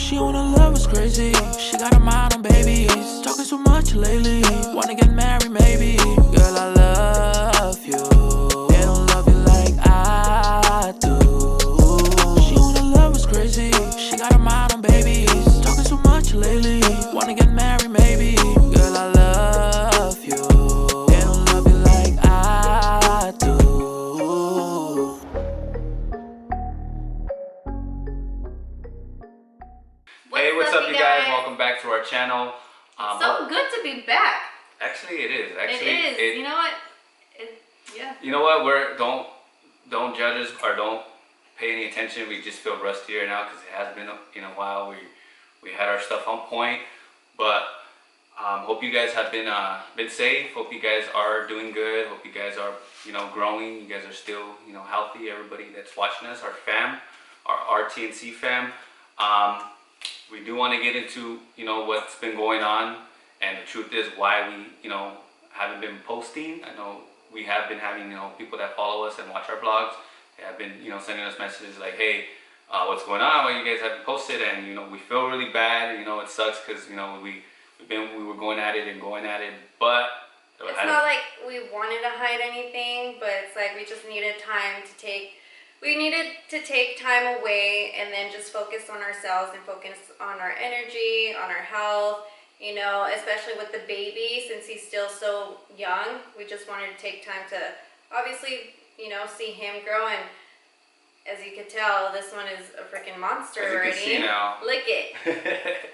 She wanna love us crazy. She got her mind on babies. Talking so much lately. Wanna get married maybe. Girl, I love you. They don't love you like I do. She wanna love us crazy. She got her mind on babies. Talking so much lately. Wanna get married maybe. Girl, I love you. They don't love you like I do. Hey, what's up, you guys? Welcome back to our channel. So good to be back. Actually, it is. It is. You know what? Yeah. You know what? Don't judge us or don't pay any attention. We just feel rustier now because it has been a while. We had our stuff on point, but hope you guys have been safe. Hope you guys are doing good. Hope you guys are growing. You guys are still healthy. Everybody that's watching us, our fam, our RTNC fam. We do want to get into what's been going on, and the truth is why we haven't been posting. I know we have been having people that follow us and watch our vlogs. They have been sending us messages like, hey, what's going on? Why you guys haven't posted? And we feel really bad. It sucks because we were going at it, but it's not like we wanted to hide anything, but it's like we just needed time to take. We needed to take time away and then just focus on ourselves and focus on our energy, on our health, especially with the baby since he's still so young. We just wanted to take time to obviously, see him grow. And as you could tell, this one is a freaking monster already. As you can see now. Lick it.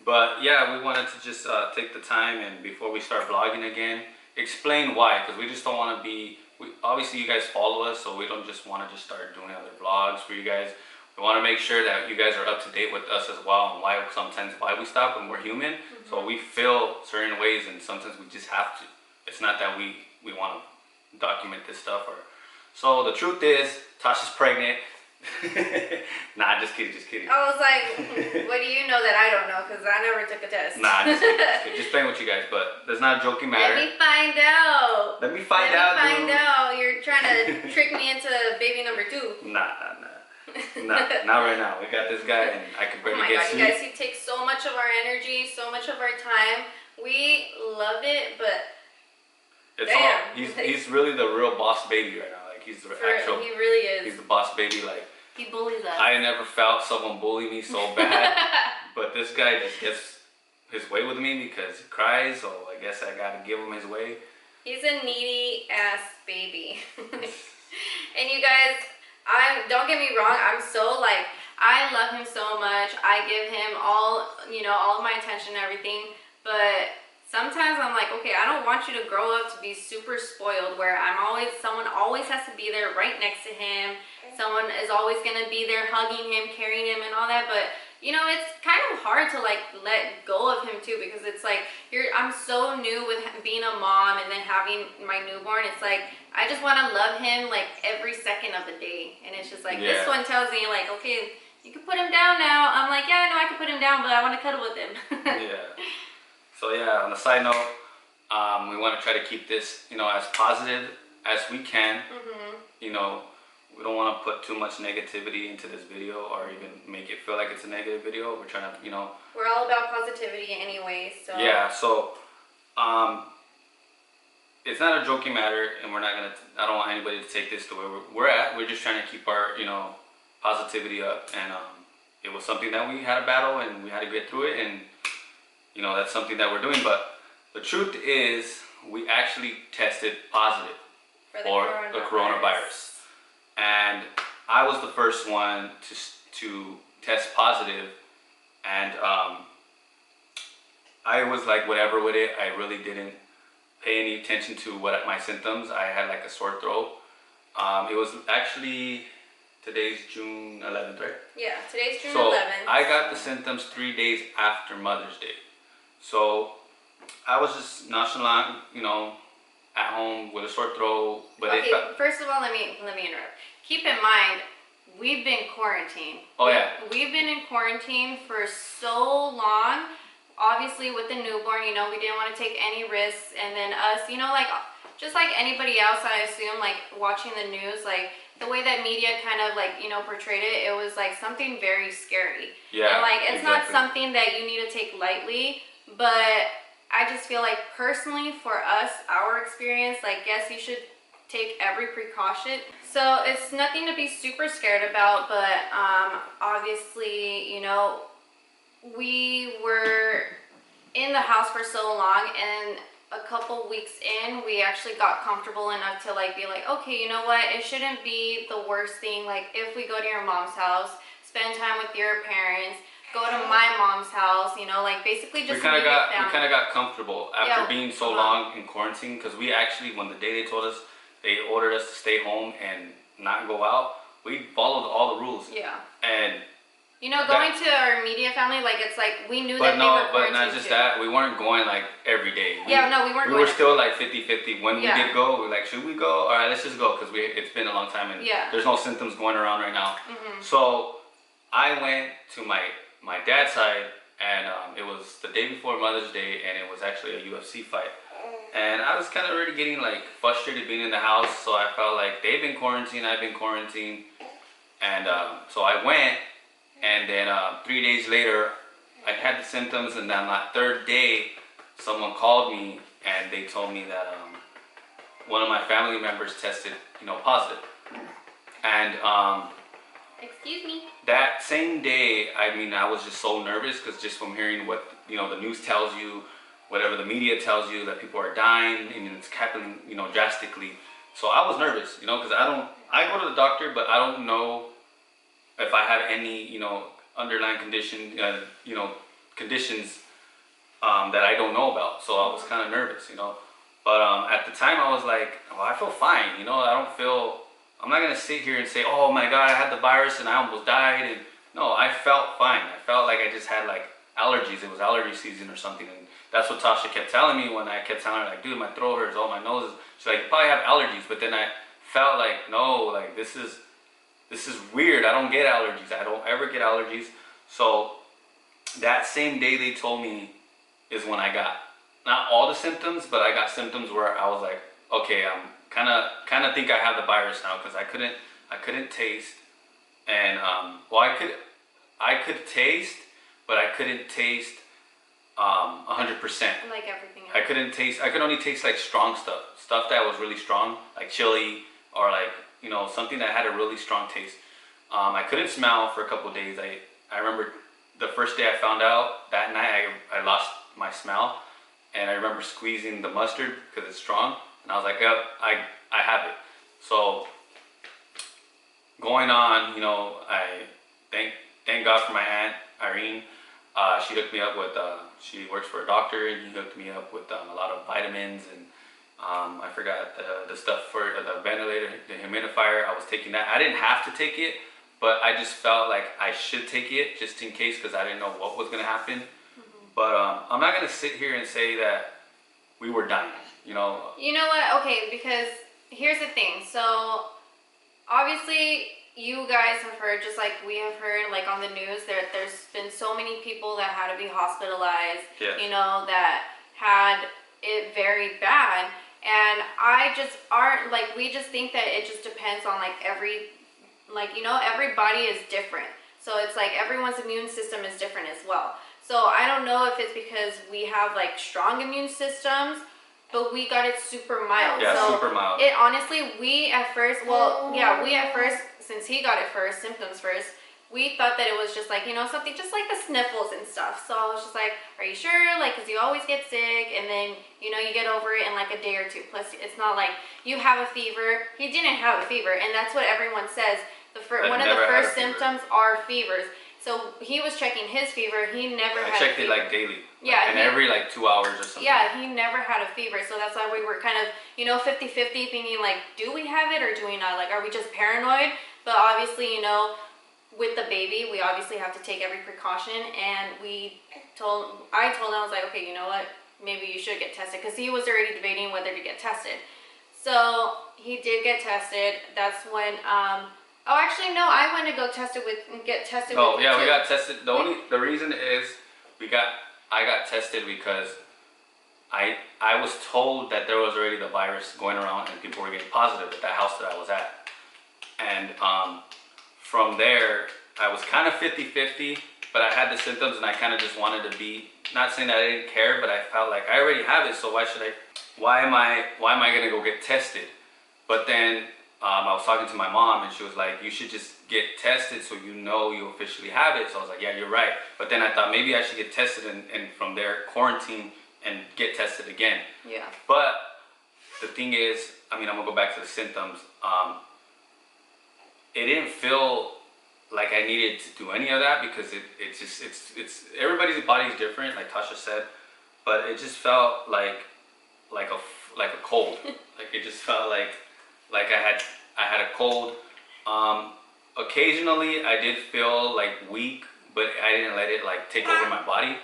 But yeah, we wanted to just take the time and before we start vlogging again, explain why, because we just don't want to be. Obviously, you guys follow us, so we don't just want to just start doing other vlogs for you guys. We want to make sure that you guys are up to date with us as well, and why we stop, and we're human. So we feel certain ways, and sometimes we just have to. It's not that we want to document this stuff. So the truth is, Tasha's pregnant. Nah, just kidding. I was like, what do you know that I don't know? Because I never took a test. Nah, just kidding. Just playing with you guys, but there's not a joking matter. Let me find out. Let me find out. You're trying to trick me into baby number 2. Nah. Not right now. We got this guy, and I can barely get sleep. You guys, he takes so much of our energy, so much of our time. We love it, but it's all. He's really the real boss baby right now. Like he's the actual. He really is. He's the boss baby. Like he bullies us. I never felt someone bully me so bad, but this guy just gets his way with me because he cries. So I guess I gotta give him his way. He's a needy ass baby. And you guys, don't get me wrong, I love him so much. I give him all of my attention and everything, but sometimes I'm like, okay, I don't want you to grow up to be super spoiled where someone always has to be there right next to him. Someone is always going to be there hugging him, carrying him and all that, but it's kind of hard to let go of him too, because it's like I'm so new with being a mom and then having my newborn. It's like I just want to love him every second of the day, and it's just like this one tells me okay, you can put him down now. I'm like, yeah, I know I can put him down, but I want to cuddle with him. Yeah. So yeah, on the side note, we want to try to keep this as positive as we can. We don't want to put too much negativity into this video or even make it feel like it's a negative video. We're trying to, We're all about positivity anyway, so. Yeah, so, it's not a joking matter, and I don't want anybody to take this to where we're at. We're just trying to keep our, positivity up, and it was something that we had a battle, and we had to get through it, and, that's something that we're doing. But the truth is, we actually tested positive for the coronavirus. And I was the first one to test positive, and I was like whatever with it. I really didn't pay any attention to what my symptoms. I had a sore throat. It was actually, today's June 11th, right? Yeah, today's June 11th. I got the symptoms 3 days after Mother's Day. So I was just nonchalant, at home with a sore throat. But okay, first of all, let me interrupt. Keep in mind, we've been quarantined. Oh yeah. We've been in quarantine for so long. Obviously, with the newborn, we didn't want to take any risks, and then us, just like anybody else, I assume, watching the news, the way that media kind of like, you know, portrayed it, it was like something very scary. Yeah, and like it's not exactly. something that you need to take lightly, but I just feel like personally for us, our experience, like yes, you should take every precaution. So it's nothing to be super scared about, but obviously, you know, we were in the house for so long, and a couple weeks in, we actually got comfortable enough to like be like, okay, you know what, it shouldn't be the worst thing. Like if we go to your mom's house, spend time with your parents, go to my mom's house, you know, like basically just we kind of got comfortable after being so long in quarantine, because we actually, when the day they told us they ordered us to stay home and not go out, we followed all the rules. Yeah. And you know, going to our media family, like it's like we knew that they were quarantined. But not just too. That, we weren't going like every day. We weren't. We were still like 50-50. When we did go, we were like, should we go? All right, let's just go, because it's been a long time and there's no symptoms going around right now. So I went to my dad's side, and it was the day before Mother's Day, and it was actually a UFC fight. And I was kind of already getting like frustrated being in the house, so I felt like they've been quarantined, I've been quarantined, and so I went. And then 3 days later, I had the symptoms, and then that third day, someone called me and they told me that one of my family members tested, you know, positive. And excuse me. That same day, I mean, I was just so nervous, because just from hearing what, you know, the news tells you, whatever the media tells you, that people are dying and it's happening, you know, drastically. So I was nervous, you know, because I go to the doctor, but I don't know if I had any, you know, underlying condition, you know, conditions that I don't know about. So I was kind of nervous, you know. But at the time, I was like, well, I feel fine, you know. I'm not gonna sit here and say, oh my God, I had the virus and I almost died. And no, I felt fine. I felt like I just had like allergies. It was allergy season or something. And that's what Tasha kept telling me when I kept telling her, like, dude, my throat hurts, oh, my nose is. She's like, you probably have allergies. But then I felt like, no, like this is weird. I don't get allergies. I don't ever get allergies. So that same day they told me is when I got, not all the symptoms, but I got symptoms where I was like, okay, I'm kind of think I have the virus now, because I couldn't taste, and well, I could taste, but I couldn't taste 100%. Like everything else. I could only taste like strong stuff that was really strong, like chili, or like, you know, something that had a really strong taste. I couldn't smell for a couple of days. I remember the first day I found out, that night I lost my smell, and I remember squeezing the mustard because it's strong, and I was like, yep, I have it. So going on, you know, I thank God for my aunt Irene. She hooked me up with, she works for a doctor, and he hooked me up with a lot of vitamins, and I forgot the stuff for the ventilator, the humidifier. I was taking that. I didn't have to take it, but I just felt like I should take it just in case, because I didn't know what was going to happen. But I'm not going to sit here and say that we were dying, you know. You know what? Okay, because here's the thing. So obviously you guys have heard, just like we have heard, like on the news, there's been so many people that had to be hospitalized, you know, that had it very bad. And we just think that it just depends on like you know, every body is different. So it's like everyone's immune system is different as well. So I don't know if it's because we have like strong immune systems, but we got it super mild. Yeah, so super mild. It honestly, we at first, since he got it first, symptoms first, we thought that it was just like, you know, something just like the sniffles and stuff. So I was just like, are you sure? Like, because you always get sick, and then, you know, you get over it in like a day or two. Plus, it's not like you have a fever. He didn't have a fever, and that's what everyone says. One of the first symptoms are fevers. So he was checking his fever. He never had a fever. I checked it like daily. Yeah. Like, and every like 2 hours or something. Yeah, he never had a fever. So that's why we were kind of, you know, 50-50 thinking like, do we have it or do we not? Like, are we just paranoid? But obviously, you know, with the baby, we obviously have to take every precaution. And I told him, I was like, okay, you know what? Maybe you should get tested. Because he was already debating whether to get tested. So he did get tested. That's when, oh, actually, no. I went to get tested with. Oh, yeah, we got tested. The reason is I got tested because I was told that there was already the virus going around and people were getting positive at that house that I was at. And from there, I was kind of 50-50, but I had the symptoms and I kind of just wanted to be, not saying that I didn't care, but I felt like I already have it, so why am I gonna go get tested? But then I was talking to my mom and she was like, you should just get tested so you know you officially have it. So I was like, yeah, you're right. But then I thought maybe I should get tested and from there quarantine and get tested again. Yeah. But the thing is, I mean, I'm gonna go back to the symptoms. It didn't feel like I needed to do any of that because it's everybody's body is different, like Tasha said, but it just felt like a cold. Like it just felt like I had a cold. Occasionally I did feel like weak, but I didn't let it like take over my body.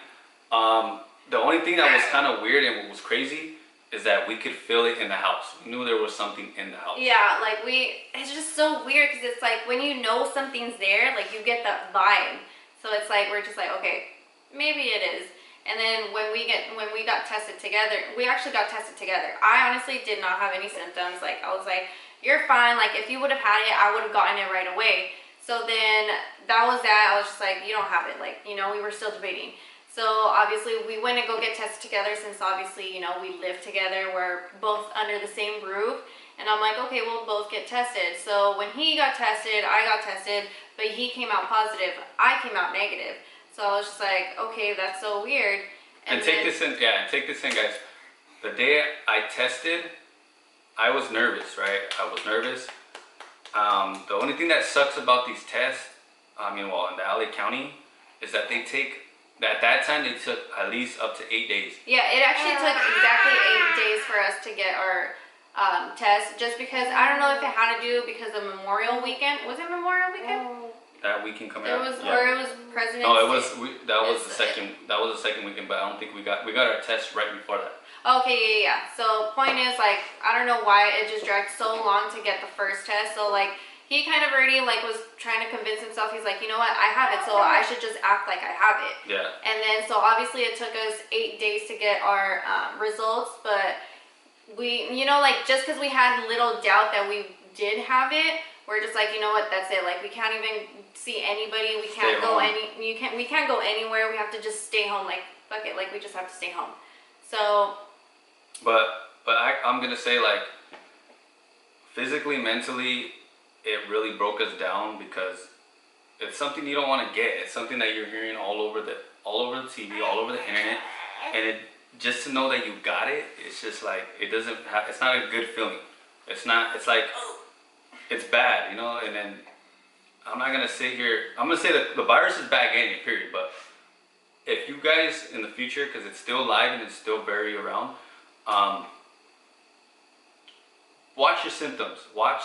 The only thing that was kind of weird and what was crazy is that we could feel it in the house. We knew there was something in the house. Yeah, like it's just so weird because it's like when you know something's there, like you get that vibe. So it's like we're just like, okay, maybe it is. And then when we got tested together, we actually got tested together. I honestly did not have any symptoms. Like I was like, you're fine. Like if you would have had it, I would have gotten it right away. So then that was that. I was just like, you don't have it. Like, you know, we were still debating. So obviously we went and go get tested together since obviously, you know, we live together. We're both under the same roof. And I'm like, okay, we'll both get tested. So when he got tested, I got tested, but he came out positive. I came out negative. So I was just like, okay, that's so weird. And take this in, guys. The day I tested, I was nervous, right? I was nervous. The only thing that sucks about these tests, I mean, well, in the LA County, is that they take, at that time, they took at least up to 8 days. Yeah, it actually took exactly 8 days for us to get our test, just because, I don't know if it had to do because of Memorial Weekend. Was it Memorial Weekend? That weekend coming It out. was, yeah. or it was President's No, it was. Day. That was the second weekend, but I don't think we got our test right before that. Okay, yeah. So point is, like, I don't know why it just dragged so long to get the first test. So like he kind of already like was trying to convince himself. He's like, you know what, I have it, so I should just act like I have it. Yeah. And then so obviously it took us 8 days to get our results, but we, you know, like just because we had little doubt that we did have it, we're just like, you know what, that's it. Like we can't even see anybody. We can't go we can't go anywhere. We have to just stay home. Like fuck it. Like we just have to stay home. So. But I'm gonna say, like, physically, mentally, it really broke us down because it's something you don't want to get. It's something that you're hearing all over the TV, all over the internet, and it just to know that you got it, it's just like it's not a good feeling. It's not. It's like it's bad, you know. And then I'm not gonna sit here. I'm gonna say that the virus is back in it, period. But if you guys in the future, because it's still live and it's still very around. Watch your symptoms. Watch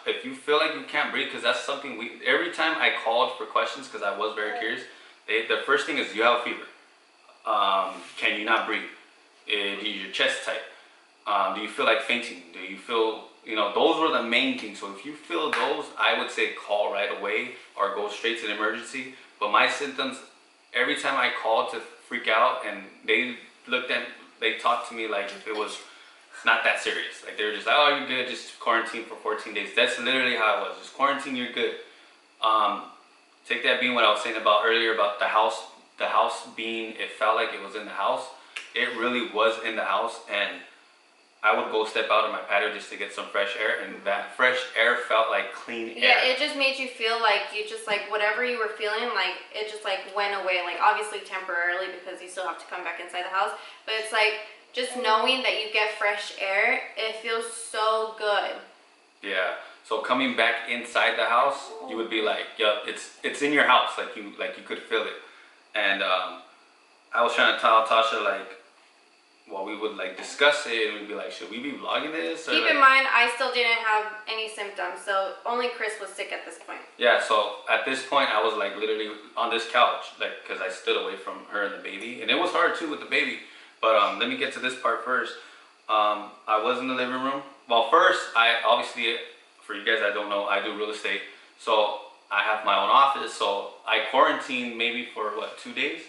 if you feel like you can't breathe, because that's something every time I called for questions, because I was very curious, the first thing is, do you have a fever? Can you not breathe? Is your chest tight? Do you feel like fainting? Do you feel, you know, those were the main things. So if you feel those, I would say call right away or go straight to the emergency. But my symptoms, every time I called to freak out, and they talked to me like if it was not that serious. Like they were just like, oh, you're good, just quarantine for 14 days. That's literally how it was. Just quarantine, you're good. Take that being what I was saying about earlier about the house being, it felt like it was in the house. It really was in the house, and I would go step out on my patio just to get some fresh air, and that fresh air felt like clean air. Yeah, it just made you feel like you just like whatever you were feeling, like it just like went away, like obviously temporarily because you still have to come back inside the house, but it's like just knowing that you get fresh air, it feels so good. Yeah. So coming back inside the house, you would be like, yeah, it's in your house, like you could feel it. And I was trying to tell Tasha, like, well, we would like discuss it, and we'd be like, should we be vlogging this? Keep in mind, I still didn't have any symptoms, so only Chris was sick at this point. Yeah, so at this point, I was like literally on this couch, like, because I stood away from her and the baby, and it was hard too with the baby. But let me get to this part first. I was in the living room. Well, first, I obviously, for you guys that don't know, I do real estate, so I have my own office. So I quarantined maybe for what, 2 days?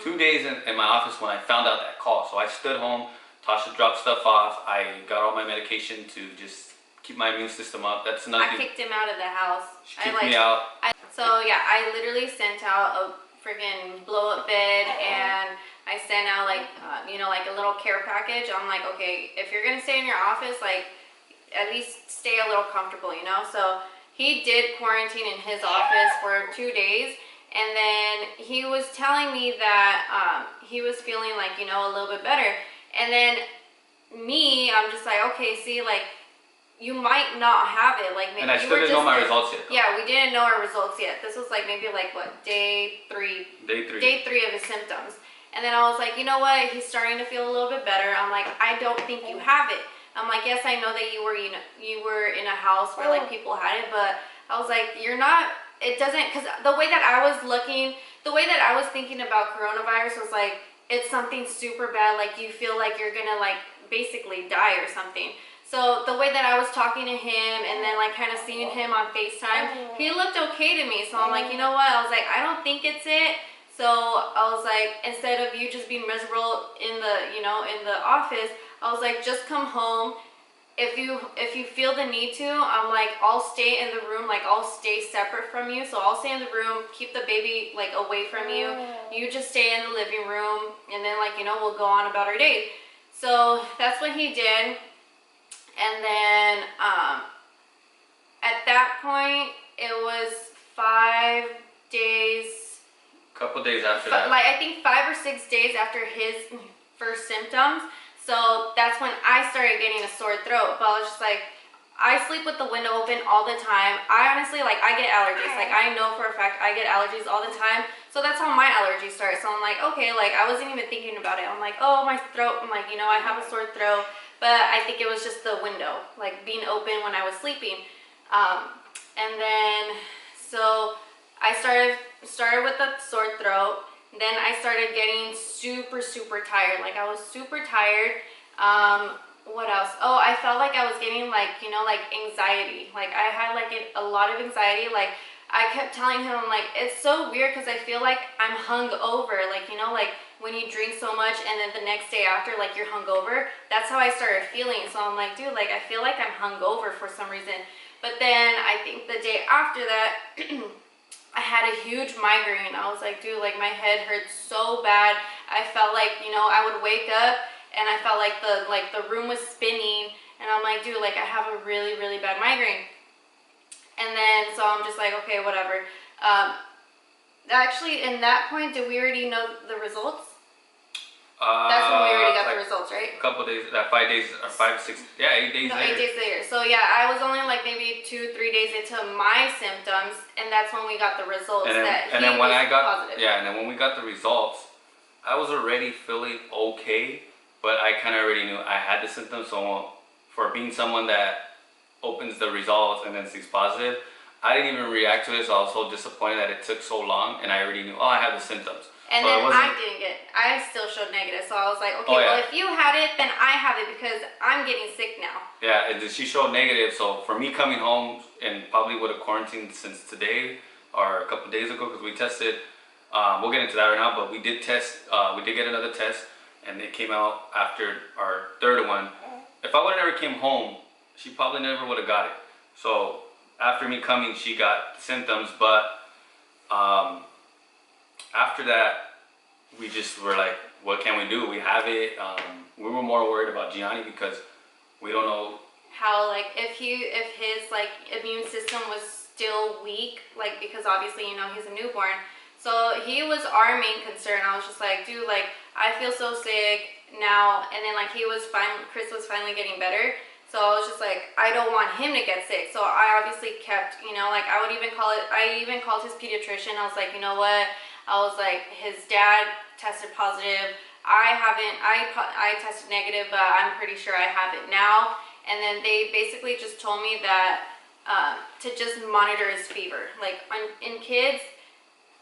2 days in my office when I found out that call. So I stood home, Tasha dropped stuff off, I got all my medication to just keep my immune system up. That's another I thing. kicked him out of the house. She kicked me out. So yeah, I literally sent out a freaking blow up bed, and I sent out like you know, like a little care package. I'm like, okay, if you're gonna stay in your office, like at least stay a little comfortable, you know. So he did quarantine in his office for 2 days, and then he was telling me that he was feeling like, you know, a little bit better. And then me, I'm just like, okay, see, like, you might not have it. Like, maybe and I still didn't know my results yet. Yeah, we didn't know our results yet. This was like maybe like what, day three of his symptoms. And then I was like, you know what? He's starting to feel a little bit better. I'm like, I don't think you have it. I'm like, yes, I know that you were in a house where like people had it, but I was like, you're not. It doesn't, because the way that I was thinking about coronavirus was like, it's something super bad. Like you feel like you're gonna like basically die or something. So the way that I was talking to him and then like kind of seeing him on FaceTime, he looked okay to me. So I'm like, you know what? I was like, I don't think it's it. So I was like, instead of you just being miserable in the, you know, in the office, I was like, just come home. If you feel the need to, I'm like, I'll stay in the room, like I'll stay separate from you. So I'll stay in the room, keep the baby like away from you. You just stay in the living room, and then like, you know, we'll go on about our day. So that's what he did. And then at that point, it was 5 days. Couple days after that. Like I think 5 or 6 days after his first symptoms. So that's when I started getting a sore throat. But I was just like, I sleep with the window open all the time. I honestly, like, I get allergies. Like, I know for a fact I get allergies all the time. So that's how my allergies start. So I'm like, okay, like, I wasn't even thinking about it. I'm like, oh, my throat. I'm like, you know, I have a sore throat. But I think it was just the window, like, being open when I was sleeping. And then, so I started with the sore throat. Then I started getting super tired. Like I was super tired. What else? Oh, I felt like I was getting like, you know, like anxiety. Like I had like a lot of anxiety. Like I kept telling him, I'm like, it's so weird because I feel like I'm hungover. Like, you know, like when you drink so much and then the next day after, like you're hungover. That's how I started feeling. So I'm like, dude, like I feel like I'm hungover for some reason. But then I think the day after that, I had a huge migraine. I was like, dude, like my head hurt so bad. I felt like, you know, I would wake up and I felt like the room was spinning, and I'm like, dude, like I have a really bad migraine. And then so I'm just like, okay, whatever. Actually, in that point, did we already know the results? That's when we already got the results, right? A couple days, 5 days, or 5, 6, yeah, 8 days no, later. 8 days later. So yeah, I was only like maybe 2-3 days into my symptoms, and that's when we got the results. And then when I got positive. Yeah, and then when we got the results, I was already feeling okay, but I kind of already knew I had the symptoms. So for being someone that opens the results and then sees positive, I didn't even react to it. So I was so disappointed that it took so long, and I already knew, oh, I have the symptoms. And then I didn't I still showed negative. So I was like, okay, well, if you had it, then I have it because I'm getting sick now. Yeah, and she showed negative. So for me coming home, and probably would have quarantined since today or a couple days ago, because we tested, we'll get into that right now, but we did test, we did get another test, and it came out after our third one. If I would have never came home, she probably never would have got it. So after me coming, she got symptoms, but after that, we just were like, what can we do? We have it. We were more worried about Gianni because we don't know how, like, if his like immune system was still weak, like, because obviously, you know, he's a newborn. So he was our main concern. I was just like, dude, like, I feel so sick now. And then like Chris was finally getting better. So I was just like, I don't want him to get sick. So I obviously kept, you know, like I even called his pediatrician. I was like, you know what? I was like, his dad tested positive. I tested negative, but I'm pretty sure I have it now. And then they basically just told me that to just monitor his fever. Like in kids,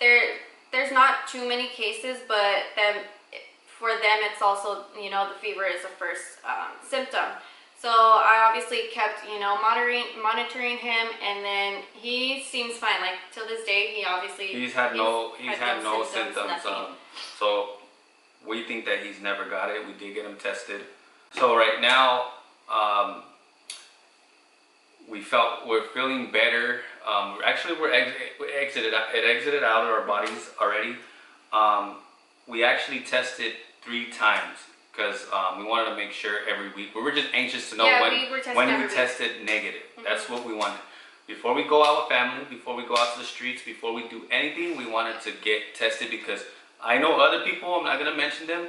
there's not too many cases, but for them it's also, you know, the fever is the first symptom. So I obviously kept, you know, monitoring him, and then he seems fine. Like till this day, he's had no symptoms. So we think that he's never got it. We did get him tested. So right now, we felt we're feeling better. Actually, we exited. It exited out of our bodies already. We actually tested 3 times because we wanted to make sure every week. We were just anxious to know when we tested negative. That's what we wanted. Before we go out with family, before we go out to the streets, before we do anything, we wanted to get tested because I know other people, I'm not going to mention them,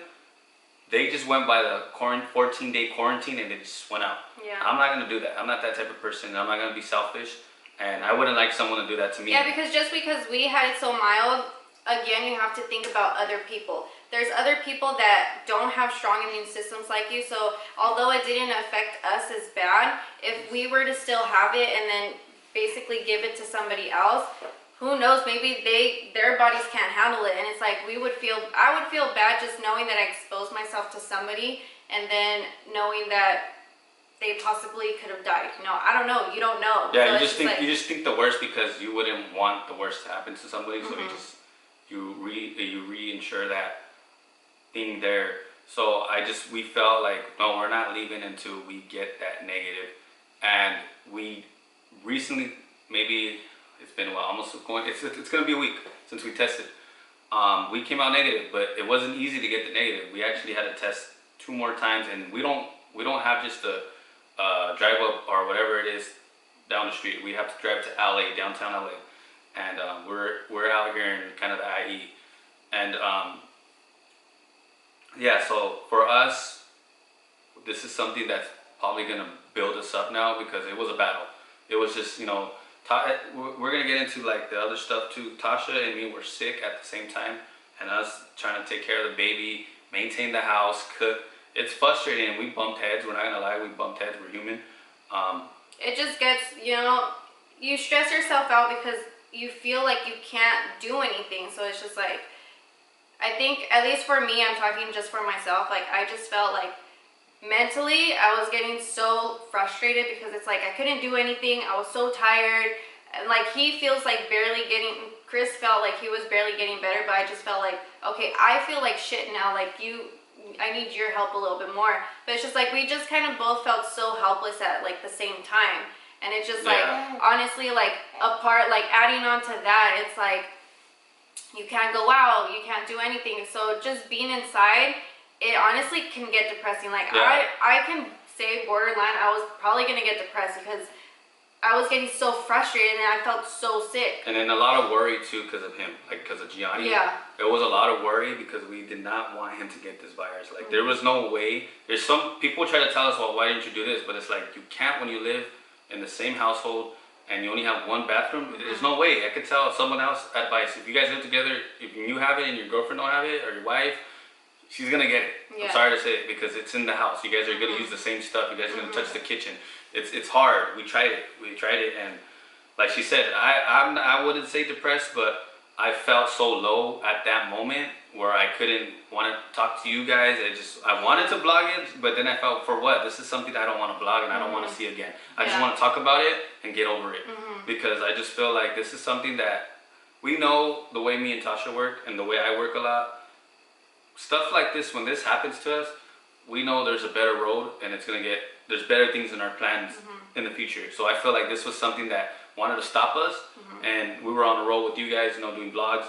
they just went by the 14-day quarantine and they just went out. Yeah. I'm not going to do that. I'm not that type of person. I'm not going to be selfish. And I wouldn't like someone to do that to me. Yeah, because just because we had it so mild, again, you have to think about other people. There's other people that don't have strong immune systems like you. So although it didn't affect us as bad, if we were to still have it and then basically give it to somebody else, who knows, maybe their bodies can't handle it. And it's like I would feel bad just knowing that I exposed myself to somebody and then knowing that they possibly could have died. You know, I don't know. You don't know. Yeah, so you just think the worst because you wouldn't want the worst to happen to somebody. So you reinsure that thing there. So we felt like, no, we're not leaving until we get that negative. And we recently, maybe it's been a while, it's going to be a week since we tested. We came out negative, but it wasn't easy to get the negative. We actually had to test 2 more times, and we don't have just a drive up or whatever it is down the street. We have to drive to LA, downtown LA, and we're out here in kind of the IE, and yeah. So for us, this is something that's probably gonna build us up now because it was a battle. It was just, you know, we're gonna get into like the other stuff too. Tasha and me were sick at the same time, and us trying to take care of the baby, maintain the house, cook. It's frustrating, and we bumped heads. We're not gonna lie, we bumped heads. We're human. It just gets, you know, you stress yourself out because you feel like you can't do anything. So it's just like, I think, at least for me, I'm talking just for myself, like I just felt like mentally I was getting so frustrated because it's like I couldn't do anything. I was so tired. And like he feels like Chris felt like he was barely getting better, but I just felt like, okay, I feel like shit now. Like I need your help a little bit more. But it's just like we just kind of both felt so helpless at like the same time. And it's just like, honestly, like apart, like adding on to that, it's like you can't go out, you can't do anything. So just being inside, it honestly can get depressing. Like I can say borderline, I was probably gonna get depressed because I was getting so frustrated and I felt so sick. And then a lot of worry too because of him, like because of Gianni. Yeah. There was a lot of worry because we did not want him to get this virus. Like there was no way. There's some people try to tell us, well, why didn't you do this? But it's like you can't when you live in the same household and you only have 1 bathroom. There's no way. I could tell someone else advice. If you guys live together, if you have it and your girlfriend don't have it or your wife, she's gonna get it. Yeah. I'm sorry to say it because it's in the house. You guys are gonna use the same stuff. You guys are gonna touch the kitchen. It's hard. We tried it, and like she said, I wouldn't say depressed, but I felt so low at that moment where I couldn't want to talk to you guys. I wanted to blog it, but then I felt, for what? This is something I don't want to blog and I don't want to see again. I just want to talk about it and get over it because I just feel like this is something that we know the way me and Tasha work and the way I work a lot. Stuff like this, when this happens to us, we know there's a better road and there's better things in our plans in the future. So I feel like this was something that wanted to stop us, and we were on the road with you guys, you know, doing vlogs,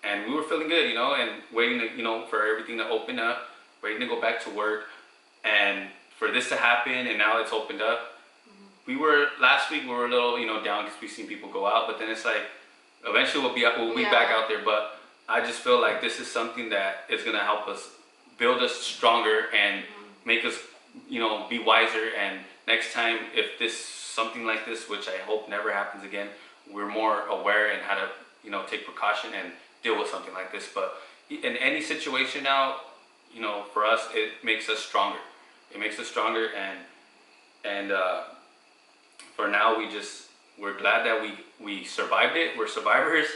and we were feeling good, you know, and waiting to, you know, for everything to open up, waiting to go back to work, and for this to happen, and now it's opened up. Last week we were a little, you know, down because we've seen people go out, but then it's like, eventually we'll be back out there, but I just feel like this is something that is gonna help us, build us stronger, and make us, you know, be wiser. And next time, if something like this, which I hope never happens again, we're more aware and how to, you know, take precaution and deal with something like this. But in any situation now, you know, for us, it makes us stronger. It makes us stronger, and for now, we're glad that we survived it. We're survivors,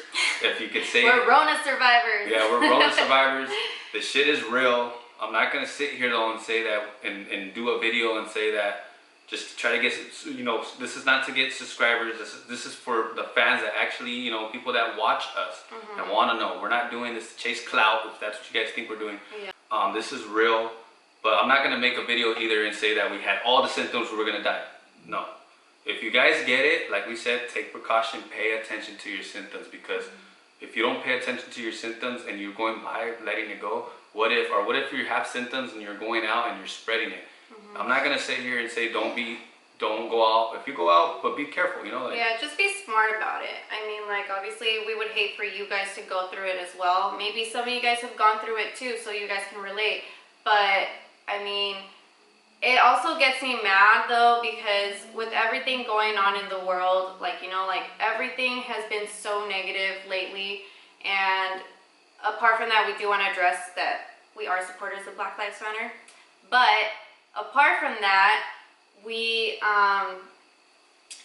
if you could say. We're Rona survivors. Yeah, we're Rona survivors. The shit is real. I'm not gonna sit here though and say that and do a video and say that just to try to get, you know, this is not to get subscribers. This is for the fans that actually, you know, people that watch us and want to know. We're not doing this to chase clout, if that's what you guys think we're doing. Yeah. This is real, but I'm not gonna make a video either and say that we had all the symptoms we were gonna die. No, if you guys get it, like we said, take precaution, pay attention to your symptoms, because if you don't pay attention to your symptoms and you're going by letting it go, what if you have symptoms and you're going out and you're spreading it? I'm not gonna sit here and say don't go out. If you go out, but be careful, you know. Like, yeah, just be smart about it. I mean, like, obviously we would hate for you guys to go through it as well. Maybe some of you guys have gone through it too, so you guys can relate. But I mean, it also gets me mad though, because with everything going on in the world, like, you know, like everything has been so negative lately. And apart from that, we do want to address that we are supporters of Black Lives Matter. But apart from that, we,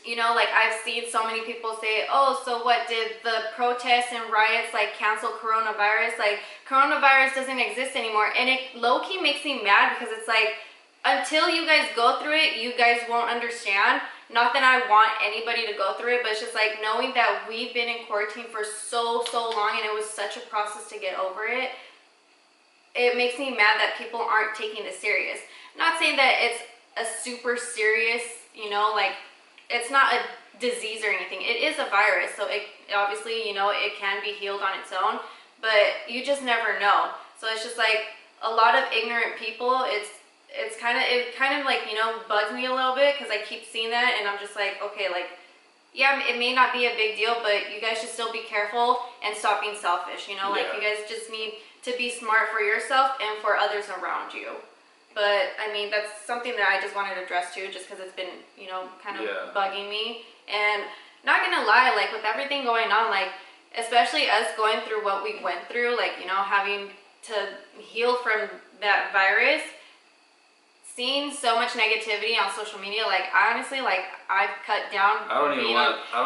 you know, like I've seen so many people say, oh, so what, did the protests and riots like cancel coronavirus? Like, coronavirus doesn't exist anymore. And it low-key makes me mad, because it's like, until you guys go through it, you guys won't understand. Not that I want anybody to go through it, but it's just like knowing that we've been in quarantine for so long, and it was such a process to get over it. It makes me mad that people aren't taking this serious. Not saying that it's a super serious, you know, like, it's not a disease or anything. It is a virus, so it obviously, you know, it can be healed on its own, but you just never know. So it's just like a lot of ignorant people. It kind of like, you know, bugs me a little bit, because I keep seeing that, and I'm just like, okay, like, yeah, it may not be a big deal, but you guys should still be careful and stop being selfish, you know. Like, you guys just need to be smart for yourself and for others around you. But I mean, that's something that I just wanted to address too, just because it's been, you know, kind of bugging me. And not gonna lie, like, with everything going on, like, especially us going through what we went through, like, you know, having to heal from that virus, seeing so much negativity on social media, like, I honestly, like, I've cut down. I don't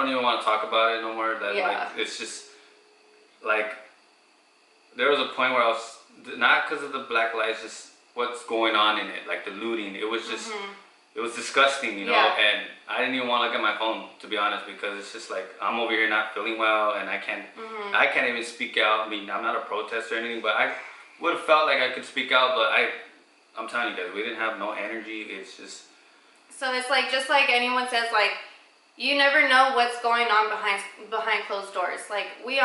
even want to talk about it no more. That like, it's just like, there was a point where I was, not because of the Black Lives, just what's going on in it, like the looting. It was just, it was disgusting, you know. And I didn't even want to look at my phone, to be honest, because it's just like, I'm over here not feeling well, and I can't even speak out. I mean, I'm not a protester or anything, but I would have felt like I could speak out, but I'm telling you guys, we didn't have no energy. It's just, so it's like, just like anyone says, like, you never know what's going on behind closed doors. Like, we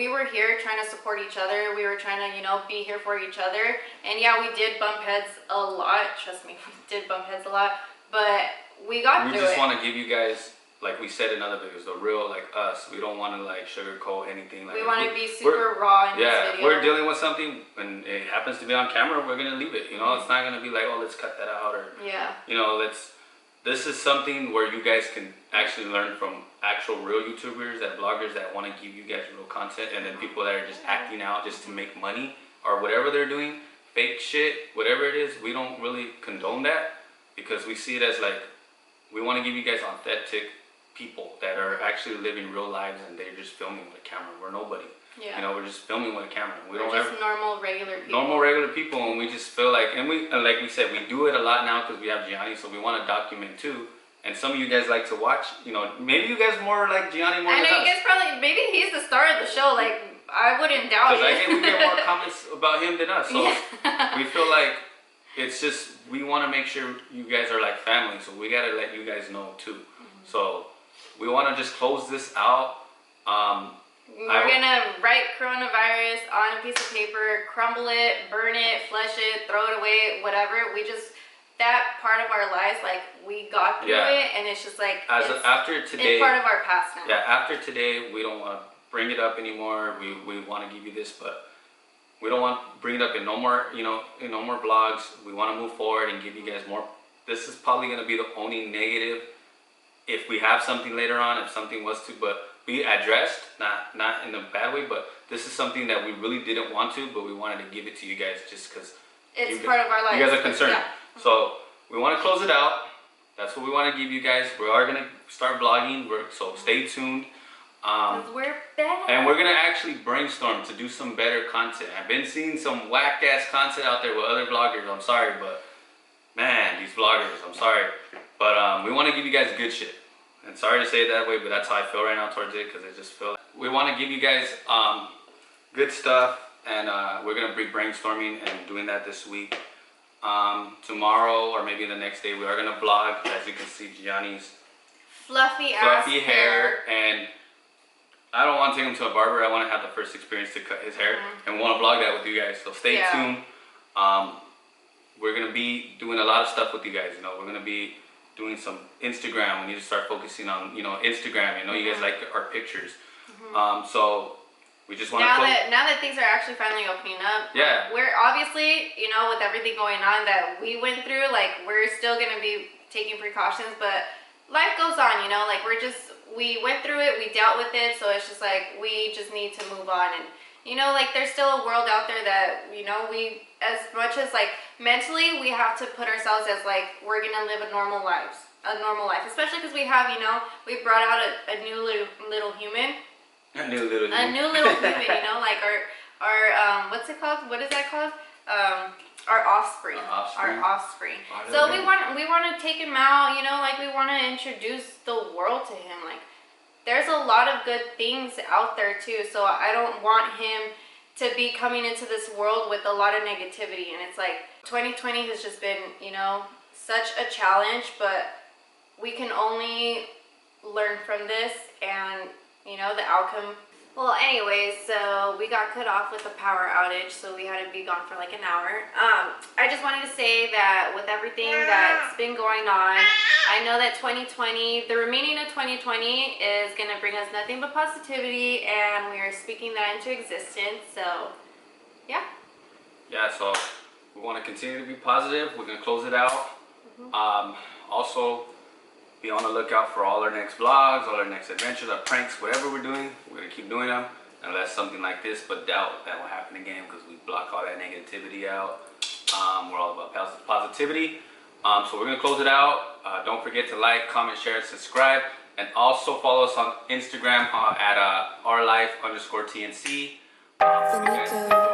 were here trying to support each other. We were trying to, you know, be here for each other. And yeah, we did bump heads a lot. Trust me, we did bump heads a lot. But we got through it. We just want to give you guys, like we said in other videos, the real, like, us. We don't want to, like, sugarcoat anything. Like, we want to be super raw in this video. Yeah, we're dealing with something, and it happens to be on camera, we're going to leave it. You know, it's not going to be like, oh, let's cut that out, or, you know, this is something where you guys can actually learn from actual real YouTubers and bloggers that want to give you guys real content, and then people that are just acting out just to make money, or whatever they're doing, fake shit, whatever it is. We don't really condone that, because we see it as, like, we want to give you guys authentic people that are actually living real lives, and they're just filming with a camera. We're nobody. You know, we're just filming with a camera. We're just normal, regular people. Normal, regular people, and we just feel like, and like we said, we do it a lot now because we have Gianni, so we want to document too. And some of you guys like to watch, you know, maybe you guys more like Gianni more than us. I know you guys probably, maybe he's the star of the show, like, I wouldn't doubt it. Because we get more comments about him than us, so we feel like it's just, we want to make sure you guys are like family, so we got to let you guys know too. So we want to just close this out. We're gonna write coronavirus on a piece of paper, crumble it, burn it, flush it, throw it away, whatever. We just, that part of our lives, like, we got through it, and it's just like, after today, it's part of our past now. Yeah, after today, we don't want to bring it up anymore. We want to give you this, but we don't want to bring it up in no more, you know, in no more vlogs. We want to move forward and give you guys more. This is probably going to be the only negative, if we have something later on, if something was to, but be addressed, not in a bad way, but this is something that we really didn't want to, but we wanted to give it to you guys just because it's part of our life. You guys are concerned. So we want to close it out. That's what we want to give you guys. We are going to start vlogging, so stay tuned. We're back. And we're going to actually brainstorm to do some better content. I've been seeing some whack-ass content out there with other vloggers. I'm sorry, but man, these vloggers, I'm sorry. But we want to give you guys good shit. And sorry to say it that way, but that's how I feel right now towards it, because I just feel like we want to give you guys good stuff, and we're going to be brainstorming and doing that this week. Tomorrow, or maybe the next day, we are going to vlog. As you can see, Gianni's fluffy hair. And I don't want to take him to a barber. I want to have the first experience to cut his hair, and we want to vlog that with you guys. So stay tuned. We're gonna be doing a lot of stuff with you guys. You know, we're gonna be doing some Instagram. We need to start focusing on, you know, Instagram. You know, you guys like our pictures. So we just want to now that things are actually finally opening up. Yeah. We're obviously, you know, with everything going on that we went through, like we're still gonna be taking precautions, but life goes on. You know, like we went through it, we dealt with it, so it's just like we just need to move on. And you know, like there's still a world out there that, you know, we, as much as like mentally we have to put ourselves as like we're gonna live a normal life, especially because we have, you know, we brought out a new little human. A new little human, you know, like our what's it called? What is that called? Our offspring. Our offspring. So we want to take him out, you know, like we want to introduce the world to him. Like there's a lot of good things out there too. So I don't want him to be coming into this world with a lot of negativity. And it's like 2020 has just been, you know, such a challenge, but we can only learn from this and, you know, the outcome. Well, anyways, so we got cut off with a power outage, so we had to be gone for like an hour. I just wanted to say that with everything that's been going on, I know that 2020, the remaining of 2020 is going to bring us nothing but positivity, and we are speaking that into existence, so yeah. Yeah, so we want to continue to be positive. We're going to close it out. Also, be on the lookout for all our next vlogs, all our next adventures, our pranks, whatever we're doing. We're going to keep doing them unless something like this, but doubt that will happen again because we block all that negativity out. We're all about positivity. So we're going to close it out. Don't forget to like, comment, share, and subscribe. And also follow us on Instagram at @ourlife_TNC. Feniko.